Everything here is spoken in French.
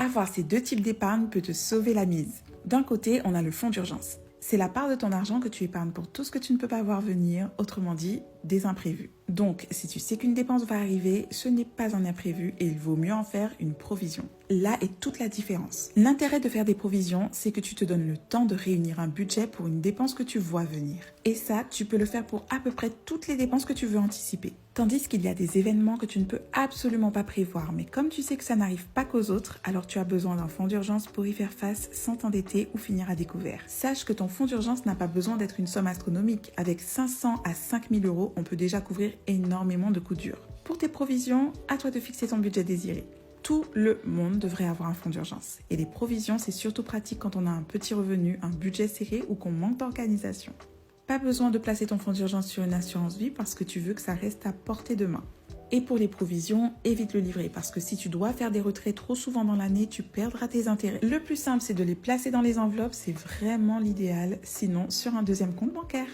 Avoir ces deux types d'épargne peut te sauver la mise. D'un côté, on a le fonds d'urgence. C'est la part de ton argent que tu épargnes pour tout ce que tu ne peux pas voir venir, autrement dit, des imprévus. Donc, si tu sais qu'une dépense va arriver, ce n'est pas un imprévu et il vaut mieux en faire une provision. Là est toute la différence. L'intérêt de faire des provisions, c'est que tu te donnes le temps de réunir un budget pour une dépense que tu vois venir. Et ça, tu peux le faire pour à peu près toutes les dépenses que tu veux anticiper. Tandis qu'il y a des événements que tu ne peux absolument pas prévoir, mais comme tu sais que ça n'arrive pas qu'aux autres, alors tu as besoin d'un fonds d'urgence pour y faire face sans t'endetter ou finir à découvert. Sache que ton fonds d'urgence n'a pas besoin d'être une somme astronomique. Avec 500 à 5000 euros, on peut déjà couvrir énormément de coups durs. Pour tes provisions, à toi de fixer ton budget désiré. Tout le monde devrait avoir un fonds d'urgence. Et les provisions, c'est surtout pratique quand on a un petit revenu, un budget serré ou qu'on manque d'organisation. Pas besoin de placer ton fonds d'urgence sur une assurance vie parce que tu veux que ça reste à portée de main. Et pour les provisions, évite le livret parce que si tu dois faire des retraits trop souvent dans l'année, tu perdras tes intérêts. Le plus simple, c'est de les placer dans les enveloppes, c'est vraiment l'idéal, sinon sur un deuxième compte bancaire.